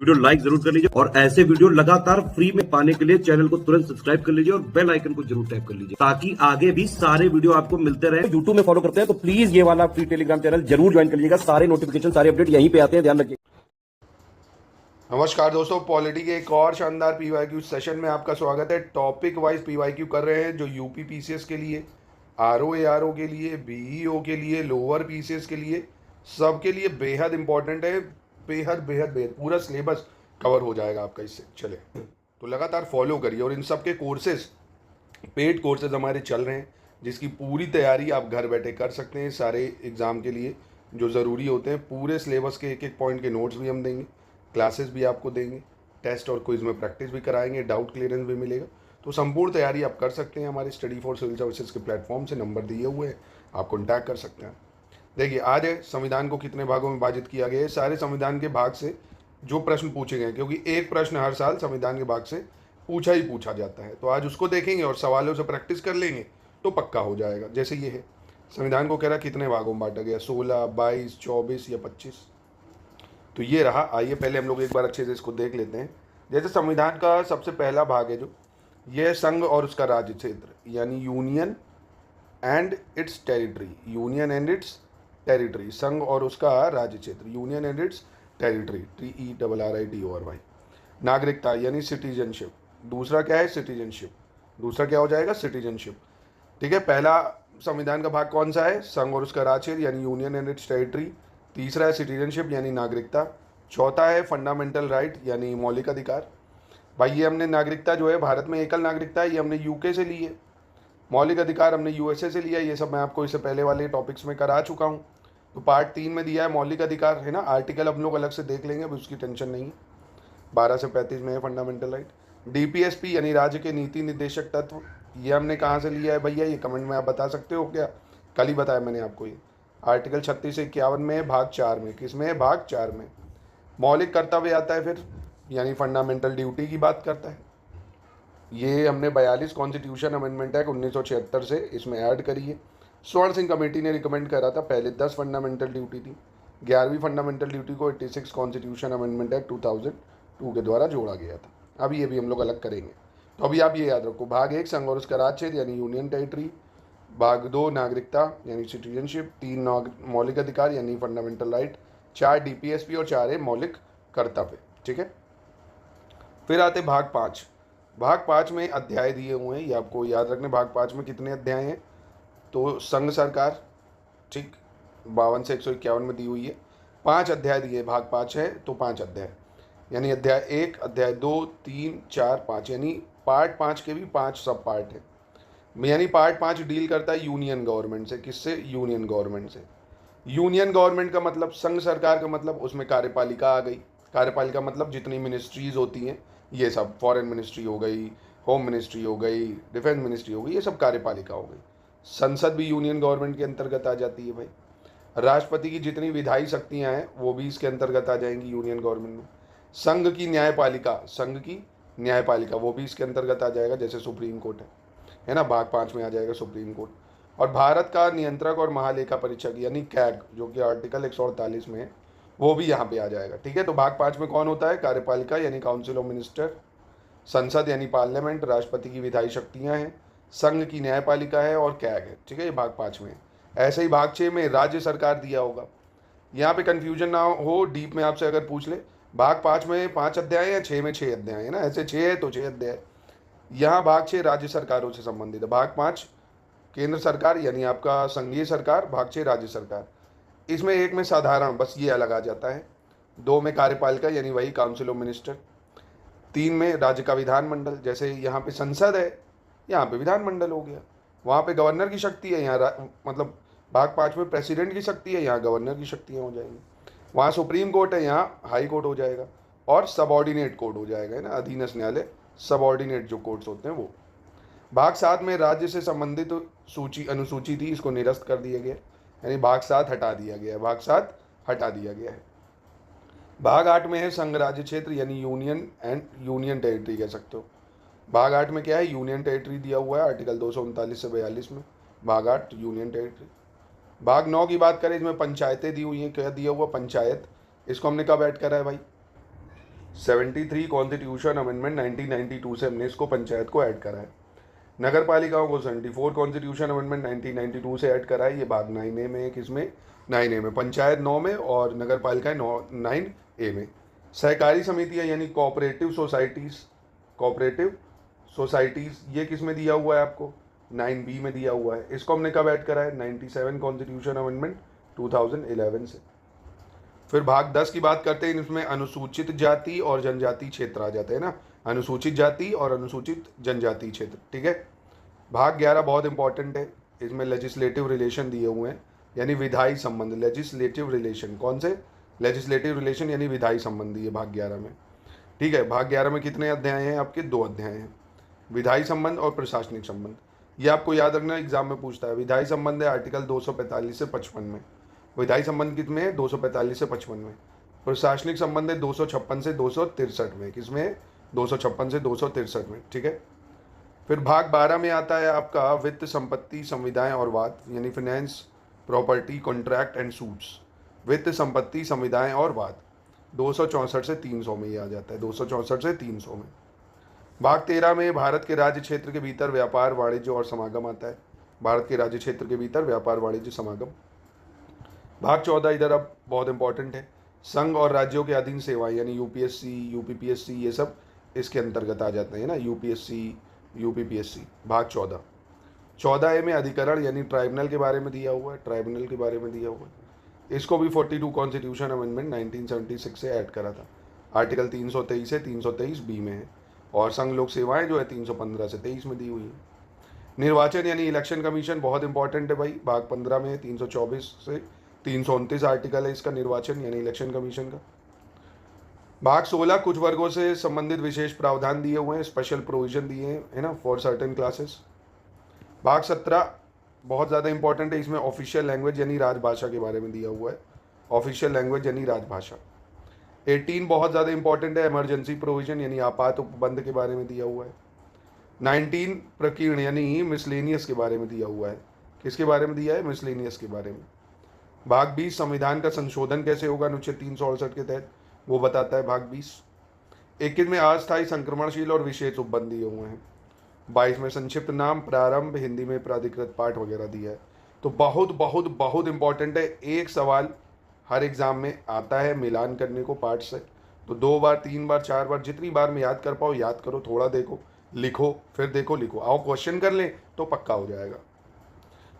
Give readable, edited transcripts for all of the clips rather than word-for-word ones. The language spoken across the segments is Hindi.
वीडियो लाइक जरूर कर लीजिए और ऐसे वीडियो लगातार फ्री में पाने के लिए चैनल को तुरंत सब्सक्राइब कर लीजिए और बेल आइकन को जरूर टैप कर लीजिए ताकि आगे भी सारे वीडियो आपको मिलते रहे। यूट्यूब में फॉलो करते हैं तो प्लीज ये वाला फ्री टेलीग्राम चैनल जरूर ज्वाइन कर लीजिएगा। सारे नोटिफिकेशन सारे अपडेट यहीं पे आते हैं, ध्यान रखिए। नमस्कार दोस्तों, पॉलिटी के एक और शानदार पीवाईक्यू सेशन में आपका स्वागत है। टॉपिक वाइज पीवाईक्यू कर रहे हैं जो यूपी पीसीएस के लिए, आरओ के लिए, बीईओ के लिए, लोअर पीसीएस के लिए, सबके लिए बेहद इंपॉर्टेंट है। बेहद बेहद बेहद पूरा सिलेबस कवर हो जाएगा आपका इससे। चले तो लगातार फॉलो करिए और इन सब के कोर्सेज, पेड कोर्सेज हमारे चल रहे हैं जिसकी पूरी तैयारी आप घर बैठे कर सकते हैं। सारे एग्ज़ाम के लिए जो ज़रूरी होते हैं, पूरे सिलेबस के एक एक पॉइंट के नोट्स भी हम देंगे, क्लासेस भी आपको देंगे, टेस्ट और क्विज में प्रैक्टिस भी कराएंगे, डाउट क्लियरेंस भी मिलेगा। तो संपूर्ण तैयारी आप कर सकते हैं हमारे स्टडी फॉर सिविल सर्विसेज के प्लेटफॉर्म से। नंबर दिए हुए हैं, आप कॉन्टैक्ट कर सकते हैं। देखिए, आज है संविधान को कितने भागों में विभाजित किया गया है। सारे संविधान के भाग से जो प्रश्न पूछे गए, क्योंकि एक प्रश्न हर साल संविधान के भाग से पूछा ही पूछा जाता है, तो आज उसको देखेंगे और सवालों से प्रैक्टिस कर लेंगे तो पक्का हो जाएगा। जैसे ये है, संविधान को कह रहा कितने भागों में बांटा गया, 16, 22, 24 या 25। तो ये रहा। आइए पहले हम लोग एक बार अच्छे से इसको देख लेते हैं। जैसे संविधान का सबसे पहला भाग है जो ये संघ और उसका राज्य क्षेत्र, यानी union and it's territory. Union and it's territory, संघ और उसका राज्य क्षेत्र, union and it's territory, TERRITORY। नागरिकता यानी सिटीजनशिप। दूसरा क्या है, सिटीजनशिप। दूसरा क्या हो जाएगा, सिटीजनशिप। ठीक है, पहला संविधान का भाग कौन सा है, संघ और उसका राज्य क्षेत्र यानी यूनियन एंड इट्स टेरिटरी। तीसरा है सिटीजनशिप यानी नागरिकता। चौथा है फंडामेंटल राइट यानी मौलिक अधिकार। भाई ये हमने नागरिकता जो है भारत में एकल नागरिकता है, ये हमने यूके से ली है। मौलिक अधिकार हमने यूएसए से लिया है। ये सब मैं आपको इससे पहले वाले टॉपिक्स में करा चुका हूँ। तो पार्ट 3 में दिया है मौलिक अधिकार, है ना। आर्टिकल हम लोग अलग से देख लेंगे, अभी उसकी टेंशन नहीं है। 12 से 35 में है फंडामेंटल राइट। DPSP यानी राज्य के नीति निर्देशक तत्व, ये हमने कहाँ से लिया है भैया, ये कमेंट में आप बता सकते हो क्या। कल ही बताया मैंने आपको। ये आर्टिकल 36 से 51 में है, भाग 4 में। किस में है, भाग 4 में। मौलिक कर्तव्य आता है फिर, यानी फंडामेंटल ड्यूटी की बात करता है। ये हमने 42 कॉन्स्टिट्यूशन अमेंडमेंट एक्ट 1976 से इसमें ऐड करी है। स्वर्ण सिंह कमेटी ने रिकमेंड करा था, पहले 10 फंडामेंटल ड्यूटी थी। 11वीं फंडामेंटल ड्यूटी को 86 कॉन्स्टिट्यूशन अमेंडमेंट एक्ट 2002 के द्वारा जोड़ा गया था। अभी ये भी हम लोग अलग करेंगे। तो अभी आप ये याद रखो, भाग 1 संघ और उसका राज्य क्षेत्र यानी यूनियन टेरिटरी, भाग 2 नागरिकता यानी सिटीजनशिप, 3 मौलिक अधिकार यानी फंडामेंटल राइट, 4 DPSP और 4 है मौलिक कर्तव्य। ठीक है, फिर आते भाग 5। भाग 5 में अध्याय दिए हुए हैं, ये आपको याद रखने। भाग 5 में कितने अध्याय हैं, तो संघ सरकार, ठीक, 52 से 151 में दी हुई है। 5 अध्याय दिए, भाग 5 है तो 5 अध्याय, यानी अध्याय 1, अध्याय 2, 3, 4, 5, यानी पार्ट 5 के भी 5 सब पार्ट है। यानी पार्ट 5 डील करता है यूनियन गवर्नमेंट से। किससे, यूनियन गवर्नमेंट से। यूनियन गवर्नमेंट का मतलब संघ सरकार का मतलब, उसमें कार्यपालिका आ गई। कार्यपालिका मतलब जितनी मिनिस्ट्रीज होती हैं, ये सब, फॉरेन मिनिस्ट्री हो गई, होम मिनिस्ट्री हो गई, डिफेंस मिनिस्ट्री हो गई, ये सब कार्यपालिका हो गई। संसद भी यूनियन गवर्नमेंट के अंतर्गत आ जाती है भाई। राष्ट्रपति की जितनी विधायी शक्तियां हैं वो भी इसके अंतर्गत आ जाएंगी यूनियन गवर्नमेंट में। संघ की न्यायपालिका, संघ की न्यायपालिका वो भी इसके अंतर्गत आ जाएगा, जैसे सुप्रीम कोर्ट है ना, भाग 5 में आ जाएगा सुप्रीम कोर्ट। और भारत का नियंत्रक और महालेखा परीक्षक यानी कैग, जो कि आर्टिकल 148 में है, वो भी यहाँ पे आ जाएगा। ठीक है, तो भाग 5 में कौन होता है, कार्यपालिका यानी काउंसिल ऑफ मिनिस्टर, संसद यानी पार्लियामेंट, राष्ट्रपति की विधायी शक्तियाँ हैं, संघ की न्यायपालिका है और कैग है। ठीक है, ये भाग 5 में है। ऐसे ही भाग 6 में राज्य सरकार दिया होगा। यहाँ पे कन्फ्यूजन ना हो, डीप में आपसे अगर पूछ ले, भाग 5 में 5 अध्याय है, 6 में 6 अध्याय है ना, ऐसे 6 है तो 6 अध्याय। यहाँ भाग 6 राज्य सरकारों से संबंधित है, भाग 5 केंद्र सरकार यानी आपका संघीय सरकार, भाग 6 राज्य सरकार। इसमें एक में साधारण, बस ये अलग आ जाता है। 2 में कार्यपालिका यानी वही काउंसिल ऑफ मिनिस्टर। 3 में राज्य का विधानमंडल, जैसे यहाँ पे संसद है, यहाँ पे विधानमंडल हो गया। वहाँ पे गवर्नर की शक्ति है, यहाँ मतलब भाग 5 में प्रेसिडेंट की शक्ति है, यहाँ गवर्नर की शक्तियाँ हो जाएंगी। वहाँ सुप्रीम कोर्ट है, यहाँ हाई कोर्ट हो जाएगा। और सबऑर्डिनेट कोर्ट हो जाएगा, है ना, अधीनस्थ न्यायालय, सबऑर्डिनेट जो कोर्ट्स होते हैं वो। भाग 7 में राज्य से संबंधित अनुसूची थी, इसको निरस्त कर दिया गया, यानी भाग 7 हटा दिया गया है, भाग 7 हटा दिया गया है। भाग 8 में है संघ राज्य क्षेत्र यानी यूनियन एंड यूनियन टेरिटरी कह सकते हो। भाग 8 में क्या है, यूनियन टेरिटरी दिया हुआ है, आर्टिकल 239 से 42 में, भाग 8 यूनियन टेरिटरी। भाग 9 की बात करें, इसमें पंचायतें दी हुई हैं। क्या दिया हुआ, पंचायत, इसको हमने कब ऐड करा है भाई, 73 कॉन्स्टिट्यूशन अमेंडमेंट 1992 से हमने इसको पंचायत को ऐड करा है। नगर पालिकाओं को 74 कॉन्स्टिट्यूशन अमेंडमेंट 1992 से ऐड करा है। ये भाग 9A में है, किसमें 9A में, पंचायत 9 में और नगर पालिकाएं 9A में। सहकारी समितियां यानी कोऑपरेटिव सोसाइटीज़ ये किस में दिया हुआ है आपको 9B में दिया हुआ है। इसको हमने कब ऐड करा है 97 कॉन्स्टिट्यूशन अमेंडमेंट 2011 से। फिर भाग 10 की बात करते हैं, इसमें अनुसूचित जाति और जनजाति क्षेत्र आ जाते हैं ना, अनुसूचित जाति और अनुसूचित जनजाति क्षेत्र, ठीक है। भाग 11 बहुत इंपॉर्टेंट है, इसमें लेजिस्लेटिव रिलेशन दिए हुए हैं यानी विधायी संबंध। लेजिस्लेटिव रिलेशन कौन से, लेजिस्लेटिव रिलेशन यानी विधायी संबंध ये भाग 11 में, ठीक है। भाग 11 में कितने अध्याय हैं आपके, 2 अध्याय हैं, विधायी संबंध और प्रशासनिक संबंध। ये आपको याद रखना, एग्जाम में पूछता है। विधायी संबंध है आर्टिकल 245 से 55 में, विधायी संबंध कितने हैं 245 से 55 में। प्रशासनिक संबंध है 256 से 263 में, किसमें 256 से 263 में, ठीक है। फिर भाग 12 में आता है आपका वित्त, संपत्ति, संविदाएं और वाद यानी finance, property, contract and suits. वित्त, संपत्ति, संविदाएं और वाद 264 से 300 में ये आ जाता है, 264 से 300 में। भाग 13 में भारत के राज्य क्षेत्र के भीतर व्यापार, वाणिज्य और समागम आता है। भारत के राज्य क्षेत्र के भीतर व्यापार, वाणिज्य, समागम। भाग 14 इधर अब बहुत इंपॉर्टेंट है, संघ और राज्यों के अधीन सेवाएं यानी यूपीएससी, यूपीपीएससी ये सब इसके अंतर्गत आ जाते हैं ना, यूपीएससी, यूपीपीएससी। भाग 14A में अधिकरण यानी ट्राइब्यूनल के बारे में दिया हुआ है, ट्राइब्यूनल के बारे में दिया हुआ है। इसको भी 42 कॉन्स्टिट्यूशन अमेंडमेंट 1976 से ऐड करा था। आर्टिकल 323 से 323B में है और संघ लोक सेवाएं जो है 315 से 23 में दी हुई है। निर्वाचन यानी इलेक्शन कमीशन बहुत इंपॉर्टेंट है भाई, भाग 15 में 324 से 329 आर्टिकल है इसका, निर्वाचन यानी इलेक्शन कमीशन का। भाग 16 कुछ वर्गों से संबंधित विशेष प्रावधान दिए हुए हैं, स्पेशल प्रोविजन दिए हैं, है ना, फॉर सर्टेन क्लासेस। भाग 17 बहुत ज़्यादा इंपॉर्टेंट है, इसमें ऑफिशियल लैंग्वेज यानी राजभाषा के बारे में दिया हुआ है, ऑफिशियल लैंग्वेज यानी राजभाषा। 18 बहुत ज़्यादा इंपॉर्टेंट है, इमरजेंसी प्रोविजन यानी आपात उपबंध के बारे में दिया हुआ है। 19 प्रकीर्ण यानी मिसलेनियस के बारे में दिया हुआ है, किसके बारे में दिया है, मिसलेनियस के बारे में। भाग 20 संविधान का संशोधन कैसे होगा अनुच्छेद 368 के तहत, वो बताता है भाग 20। 21 में अस्थायी, संक्रमणशील और विशेष उपबंध दिए हुए हैं। 22 में संक्षिप्त नाम, प्रारंभ, हिंदी में प्राधिकृत पाठ वगैरह दिया है। तो बहुत बहुत बहुत इंपॉर्टेंट है, एक सवाल हर एग्जाम में आता है मिलान करने को पाठ से, तो 2 बार 3 बार 4 बार जितनी बार में याद कर पाओ याद करो, थोड़ा देखो लिखो, फिर देखो लिखो, आओ क्वेश्चन कर लें तो पक्का हो जाएगा।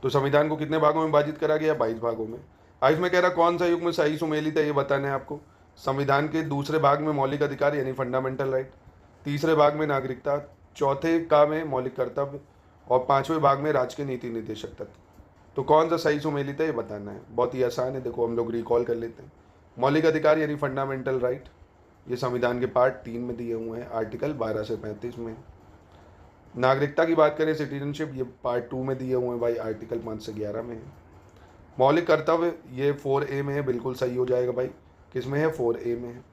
तो संविधान को कितने भागों में विभाजित करा गया, 22 भागों में। आज मैं कह रहा कौन सा युग में सही सुमेलित है ये बताना है आपको। संविधान के दूसरे भाग में मौलिक अधिकार यानी फंडामेंटल राइट, तीसरे भाग में नागरिकता, चौथे का में मौलिक कर्तव्य और 5वें भाग में राज्य के नीति निर्देशक तत्व। तो कौन सा सही सुमेलित है ये बताना है, बहुत ही आसान है। देखो हम लोग रिकॉल कर लेते हैं। मौलिक अधिकार यानी फंडामेंटल राइट, ये संविधान के पार्ट 3 में दिए हुए हैं, आर्टिकल 12 से 35 में। नागरिकता की बात करें सिटीजनशिप, ये पार्ट 2 में दिए हुए हैं भाई, आर्टिकल 5 से 11 में है। मौलिक कर्तव्य ये 4A में है, बिल्कुल सही हो जाएगा भाई, किस में है 4A में है।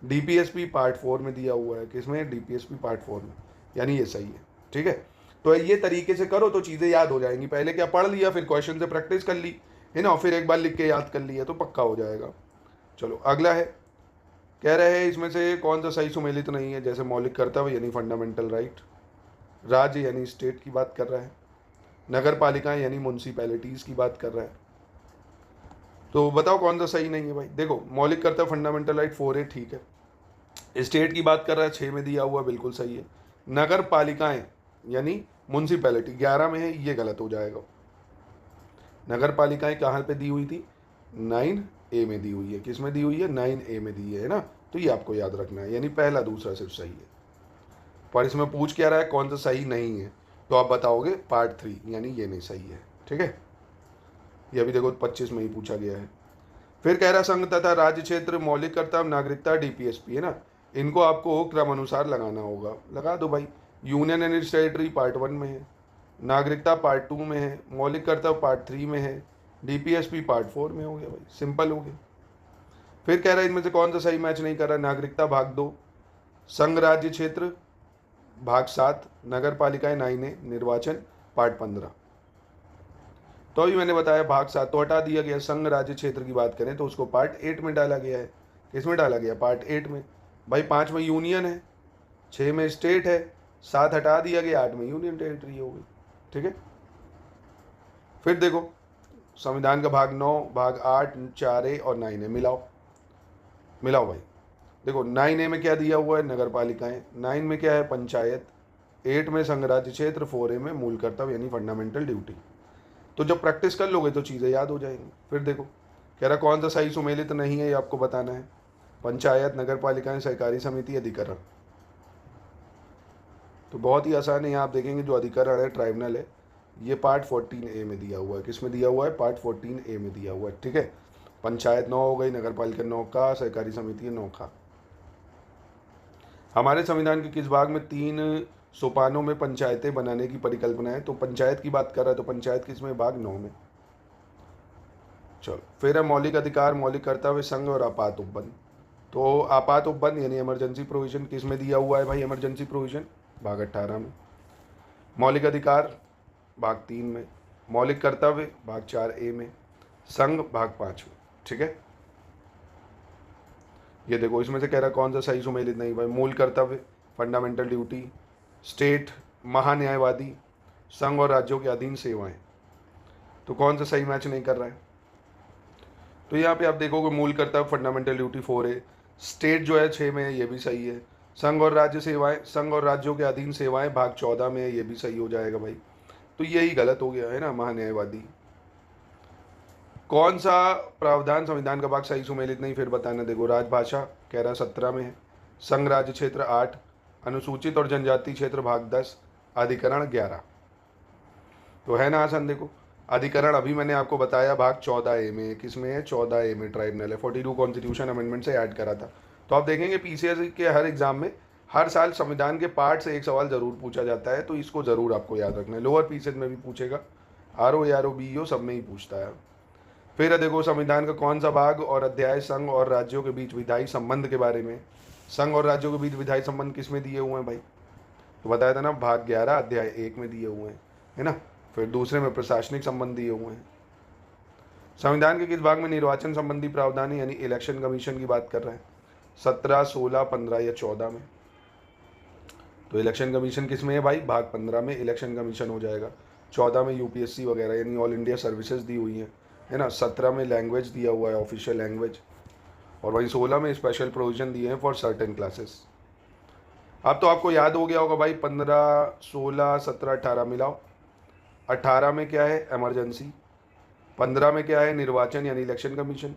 डीपीएसपी पार्ट 4 में दिया हुआ है, किसमें है डीपीएसपी पार्ट 4 में, यानी ये सही है, ठीक है। तो ये तरीके से करो तो चीज़ें याद हो जाएंगी। पहले क्या पढ़ लिया, फिर क्वेश्चन से प्रैक्टिस कर ली है ना, और फिर एक बार लिख के याद कर लिया तो पक्का हो जाएगा। चलो अगला है, कह रहे हैं इसमें से कौन सा सही सुमेलित नहीं है। जैसे मौलिक कर्तव्य यानी फंडामेंटल राइट, राज्य यानी स्टेट की बात कर रहा है, नगर पालिकाएं यानी म्यूनसिपैलिटीज़ की बात कर रहा है। तो बताओ कौन सा सही नहीं है भाई। देखो मौलिक कर्तव्य फंडामेंटल राइट 4A ठीक है, स्टेट की बात कर रहा है 6 में दिया हुआ बिल्कुल सही है। नगर पालिकाएं यानी म्यूनसिपैलिटी 11 में है, ये गलत हो जाएगा। नगर पालिकाएं कहाँ पे दी हुई थी, 9A में दी हुई है, किस में दी हुई है 9A में दी है ना, तो ये आपको याद रखना है, यानी पहला दूसरा सिर्फ सही है। पर इसमें पूछ क्या रहा है कौन सा सही नहीं है, तो आप बताओगे पार्ट 3 यानी ये नहीं सही है, ठीक है। ये अभी देखो 25 में ही पूछा गया है। फिर कह रहा संघ तथा राज्य क्षेत्र, मौलिक कर्तव्य, नागरिकता, डीपीएसपी है ना, इनको आपको क्रम अनुसार लगाना होगा, लगा दो भाई। Union and it's territory part 1 में है, नागरिकता पार्ट 2 में है, मौलिक कर्तव्य पार्ट 3 में है, डीपीएसपी पार्ट 4 में हो गया भाई, सिंपल हो गया। फिर कह रहा है इनमें से कौन सा सही मैच नहीं कर रहा, नागरिकता भाग 2, संघ राज्य क्षेत्र भाग 7, नगर पालिकाएं 9A, निर्वाचन पार्ट 15। तो अभी मैंने बताया भाग 7 तो हटा दिया गया। संघ राज्य क्षेत्र की बात करें तो उसको पार्ट 8 में डाला गया है, किसमें डाला गया पार्ट 8 में। भाई 5 में यूनियन है, 6 में स्टेट है, 7 हटा दिया गया, 8 में यूनियन टेरिटरी हो गई। ठीक है, फिर देखो संविधान का भाग 9, भाग 8, 4A और 9A मिलाओ, मिलाओ भाई। देखो 9A में क्या दिया हुआ है, नगर पालिकाएं, 9 में क्या है, पंचायत, 8 में संघ राज्य क्षेत्र, 4A में मूल कर्तव्य यानी फंडामेंटल ड्यूटी। तो जब प्रैक्टिस कर लोगे तो चीज़ें याद हो जाएंगी। फिर देखो कह रहा कौन सा सही सुमेलित नहीं है, ये आपको बताना है। पंचायत, नगर पालिकाएं, सहकारी समिति, अधिकरण। तो बहुत ही आसान है, यहाँ आप देखेंगे जो अधिकरण है, ट्राइब्यूनल है, ये पार्ट 14A में दिया हुआ है। किस में दिया हुआ है, पार्ट 14A में दिया हुआ है। ठीक है, पंचायत 9 हो गई, नगर पालिका 9 का, सहकारी समिति 9 का। हमारे संविधान के किस भाग में 3 सोपानों में पंचायतें बनाने की परिकल्पना है? तो पंचायत की बात कर रहा है, तो पंचायत किस में, भाग 9 में। चलो फिर है मौलिक अधिकार, मौलिक कर्तव्य, संघ और आपात उपबंध। तो आपात उपबंध यानी इमरजेंसी प्रोविजन किस में दिया हुआ है भाई, इमरजेंसी प्रोविजन भाग 18 में। मौलिक अधिकार भाग 3 में, मौलिक कर्तव्य भाग 4A में, संघ भाग 5 में। ठीक है, ये देखो इसमें से कह रहा कौन सा सही सुमेलित नहीं भाई, मूल कर्तव्य, फंडामेंटल ड्यूटी, स्टेट, महान्यायवादी, संघ और राज्यों के अधीन सेवाएं। तो कौन सा सही मैच नहीं कर रहा है? तो यहाँ पे आप देखोगे मूल कर्तव्य, फंडामेंटल ड्यूटी 4A, स्टेट जो है 6 में है, ये भी सही है। संघ और राज्य सेवाएं, संघ और राज्यों के अधीन सेवाएं भाग 14 में है, ये भी सही हो जाएगा भाई। तो यही गलत हो गया है ना, महान्यायवादी। कौन सा प्रावधान संविधान का भाग सही सुमेलित नहीं, फिर बताना। देखो राजभाषा कह रहा 17 में है, संघ राज्य क्षेत्र 8, अनुसूचित और जनजाति क्षेत्र भाग 10, अधिकरण 11। तो है ना आसान। देखो अधिकरण अभी मैंने आपको बताया भाग 14A में, किस में है, 14A में ट्राइब्यूनल है, 42 कॉन्स्टिट्यूशन अमेंडमेंट से ऐड करा था। तो आप देखेंगे पीसीएस के हर एग्जाम में हर साल संविधान के पार्ट से एक सवाल जरूर पूछा जाता है, तो इसको जरूर आपको याद रखना है। लोअर पीसीएस में भी पूछेगा, आरओ ARO BEO सब में ही पूछता है। फिर देखो संविधान का कौन सा भाग और अध्याय संघ और राज्यों के बीच विधायी संबंध के बारे में। संघ और राज्यों के बीच विधायी संबंध किस में दिए हुए हैं भाई, तो बताया था ना, भाग 11 अध्याय 1 में दिए हुए हैं, है ना। फिर दूसरे में प्रशासनिक संबंध दिए हुए हैं। संविधान के किस भाग में निर्वाचन संबंधी प्रावधान है, यानी इलेक्शन कमीशन की बात कर रहे हैं, 17, 16, 15 या 14 में। तो इलेक्शन कमीशन किस में है भाई, भाग 15 में इलेक्शन कमीशन हो जाएगा। 14 में यूपीएससी वगैरह यानी ऑल इंडिया सर्विसेज दी हुई है ना। 17 में लैंग्वेज दिया हुआ है, ऑफिशियल लैंग्वेज। और वहीं 16 में स्पेशल प्रोविजन दिए हैं फॉर सर्टेन क्लासेस। अब तो आपको याद हो गया होगा भाई, 15, 16, 17, 18 मिलाओ। 18 में क्या है, इमरजेंसी। 15 में क्या है, निर्वाचन यानी इलेक्शन कमीशन।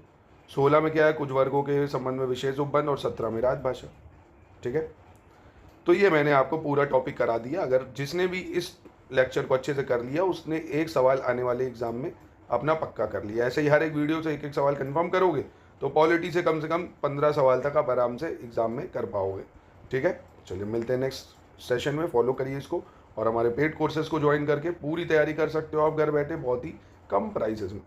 16 में क्या है, कुछ वर्गों के संबंध में विशेष उपबंध। और 17 में राजभाषा। ठीक है, तो ये मैंने आपको पूरा टॉपिक करा दिया। अगर जिसने भी इस लेक्चर को अच्छे से कर लिया, उसने एक सवाल आने वाले एग्जाम में अपना पक्का कर लिया। ऐसे ही हर एक वीडियो से एक एक सवाल कंफर्म करोगे तो पॉलिटी से कम 15 सवाल तक आप आराम से एग्जाम में कर पाओगे। ठीक है, चलिए मिलते हैं नेक्स्ट सेशन में। फॉलो करिए इसको और हमारे पेड कोर्सेज को ज्वाइन करके पूरी तैयारी कर सकते हो आप घर बैठे बहुत ही कम प्राइसेस में।